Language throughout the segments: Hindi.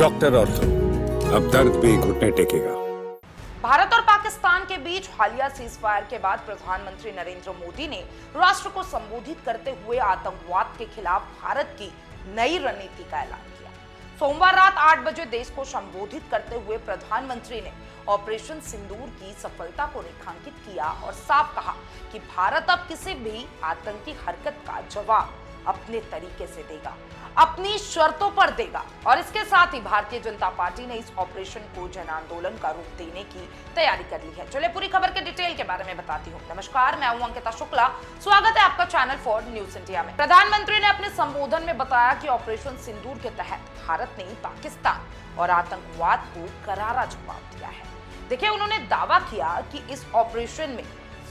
डॉक्टर और तुम, अब दर्द भी घुटने टेकेगा। भारत और पाकिस्तान के बीच हालिया सीजफायर के बाद प्रधानमंत्री नरेंद्र मोदी ने राष्ट्र को संबोधित करते हुए आतंकवाद के खिलाफ भारत की नई रणनीति का ऐलान किया। सोमवार रात 8 बजे देश को संबोधित करते हुए प्रधानमंत्री ने ऑपरेशन सिंदूर की सफलता को रेखांकित किया और साफ कहा कि भारत अब किसी भी आतंकी हरकत का जवाब अपने तरीके से देगा, अपनी शर्तों पर देगा। और इसके साथ ही भारतीय जनता पार्टी ने इस ऑपरेशन को जन आंदोलन का रूप देने की तैयारी कर ली है। चलिए पूरी खबर के डिटेल के बारे में बताती हूँ। नमस्कार, मैं हूं अंकिता शुक्ला, स्वागत है आपका चैनल फॉर न्यूज इंडिया में। प्रधानमंत्री ने अपने संबोधन में बताया कि ऑपरेशन सिंदूर के तहत भारत ने पाकिस्तान और आतंकवाद को करारा जवाब दिया है। देखिए, उन्होंने दावा किया कि इस ऑपरेशन में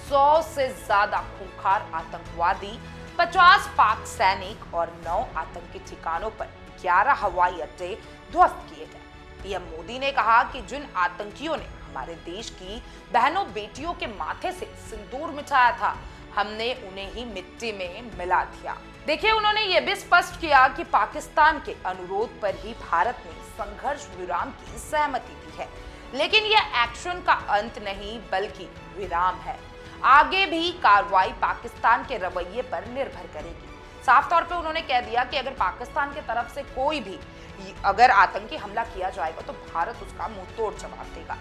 100 से ज्यादा खूंखार आतंकवादी, 50 पाक सैनिक और 9 आतंकी ठिकानों पर 11 हवाई अड्डे ध्वस्त किए गए। पीएम मोदी ने कहा कि जिन आतंकियों ने हमारे देश की बहनों बेटियों के माथे से सिंदूर मिटाया था, हमने उन्हें ही मिट्टी में मिला दिया। देखिए, उन्होंने ये भी स्पष्ट किया कि पाकिस्तान के अनुरोध पर ही भारत ने संघर्ष विराम की सहमति दी है, लेकिन यह एक्शन का अंत नहीं बल्कि विराम है। आगे भी कार्रवाई पाकिस्तान के रवैये पर निर्भर करेगी। साफ तौर पे उन्होंने कह दिया कि अगर पाकिस्तान की तरफ से कोई भी अगर आतंकी हमला किया जाएगा तो भारत उसका मुंहतोड़ जवाब देगा।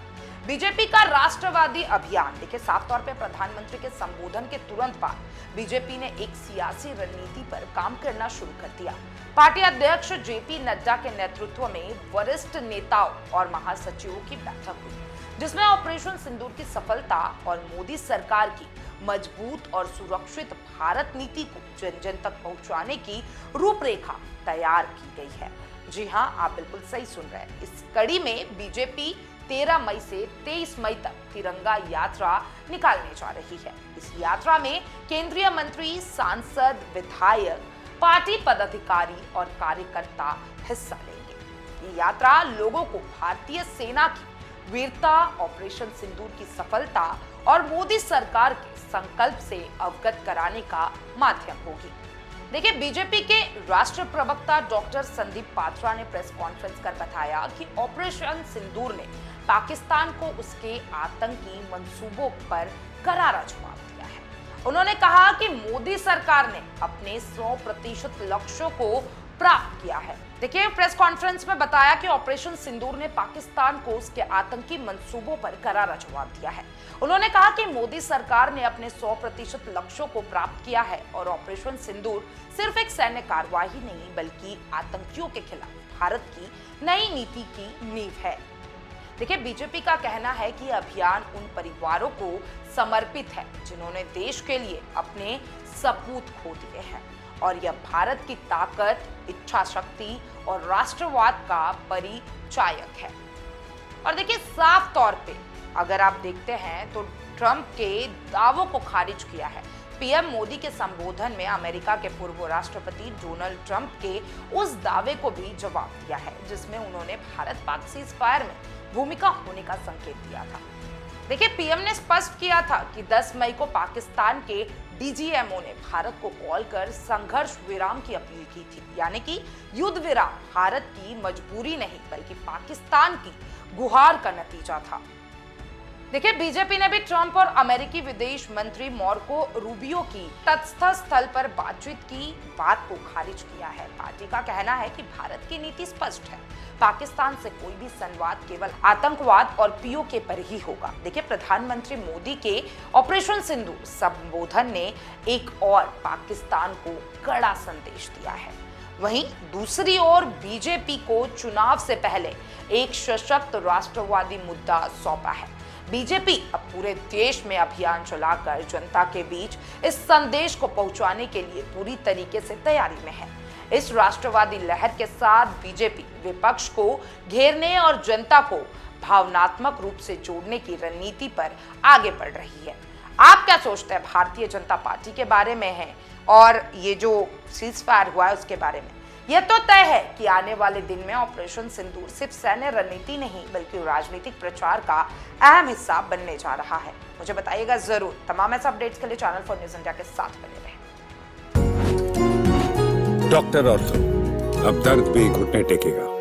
बीजेपी का राष्ट्रवादी अभियान, देखिए साफ तौर पे प्रधानमंत्री के संबोधन के तुरंत बाद बीजेपी ने एक सियासी रणनीति पर काम करना शुरू कर दिया। पार्टी अध्यक्ष जेपी नड्डा के नेतृत्व में वरिष्ठ नेताओं और महासचिवों की बैठक हुई, जिसमें ऑपरेशन सिंदूर की सफलता और मोदी सरकार की मजबूत और सुरक्षित भारत नीति को जन जन तक पहुंचाने की रूपरेखा तैयार की गई है। जी हां, आप बिल्कुल सही सुन रहे हैं। इस कड़ी में बीजेपी 13 मई से 23 मई तक तिरंगा यात्रा निकालने जा रही है। इस यात्रा में केंद्रीय मंत्री, सांसद, विधायक, पार्टी पदाधिकारी और कार्यकर्ता हिस्सा लेंगे। ये यात्रा लोगों को भारतीय सेना की वीरता, ऑपरेशन सिंदूर की सफलता और मोदी सरकार के संकल्प से अवगत कराने का माध्यम होगी। देखिए, बीजेपी के राष्ट्रीय प्रवक्ता डॉक्टर संदीप पात्रा ने प्रेस कॉन्फ्रेंस कर बताया कि ऑपरेशन सिंदूर ने पाकिस्तान को उसके आतंकी मंसूबों पर करारा जवाब दिया है। उन्होंने कहा कि मोदी सरकार ने अपने 100% लक्ष्यों को प्राप्त किया है। देखिए, प्रेस कॉन्फ्रेंस में बताया कि ऑपरेशन सिंदूर ने पाकिस्तान को उसके आतंकी मंसूबों पर करारा जवाब दिया है। उन्होंने कहा कि मोदी सरकार ने अपने 100% लक्ष्यों को प्राप्त किया है और ऑपरेशन सिंदूर सिर्फ एक सैन्य कार्रवाई नहीं बल्कि आतंकियों के खिलाफ भारत की नई नीति की नींव है। देखिए, बीजेपी का कहना है कि अभियान उन परिवारों को समर्पित है जिन्होंने देश के लिए अपने सपूत खो दिए हैं और यह भारत की ताकत, इच्छा शक्ति और राष्ट्रवाद का परिचायक है। और देखिए, साफ तौर पे अगर आप देखते हैं तो ट्रंप के दावों को खारिज किया है। पीएम मोदी के संबोधन में अमेरिका के पूर्व राष्ट्रपति डोनाल्ड ट्रंप के उस दावे को भी जवाब दिया है जिसमें उन्होंने भारत पाक सीजफायर में भूमिका होने का संकेत दिया था। देखिए, पीएम ने स्पष्ट किया था कि 10 मई को पाकिस्तान के डीजीएमओ ने भारत को कॉल कर संघर्ष विराम की अपील की थी, यानी कि युद्ध विराम भारत की मजबूरी नहीं बल्कि पाकिस्तान की गुहार का नतीजा था। देखिए, बीजेपी ने भी ट्रंप और अमेरिकी विदेश मंत्री मार्को रूबियो की तटस्थ स्थल पर बातचीत की बात को खारिज किया है। पार्टी का कहना है कि भारत की नीति स्पष्ट है, पाकिस्तान से कोई भी संवाद केवल आतंकवाद और पीओके पर ही होगा। देखिए, प्रधानमंत्री मोदी के ऑपरेशन सिंदूर संबोधन ने एक और पाकिस्तान को कड़ा संदेश दिया है। वहीं दूसरी ओर बीजेपी को चुनाव से पहले एक सशक्त राष्ट्रवादी मुद्दा सौंपा है। बीजेपी अब पूरे देश में अभियान चलाकर जनता के बीच इस संदेश को पहुंचाने के लिए पूरी तरीके से तैयारी में है। इस राष्ट्रवादी लहर के साथ बीजेपी विपक्ष को घेरने और जनता को भावनात्मक रूप से जोड़ने की रणनीति पर आगे बढ़ रही है। आप क्या सोचते हैं भारतीय जनता पार्टी के बारे में है और ये जो सीजफायर हुआ है उसके बारे में? यह तो तय है कि आने वाले दिन में ऑपरेशन सिंदूर सिर्फ सैन्य रणनीति नहीं बल्कि राजनीतिक प्रचार का अहम हिस्सा बनने जा रहा है। मुझे बताइएगा जरूर। तमाम ऐसे अपडेट्स के लिए चैनल फॉर न्यूज इंडिया के साथ बने रहें। डॉक्टर और तुम, अब दर्द भी घुटने टेकेगा।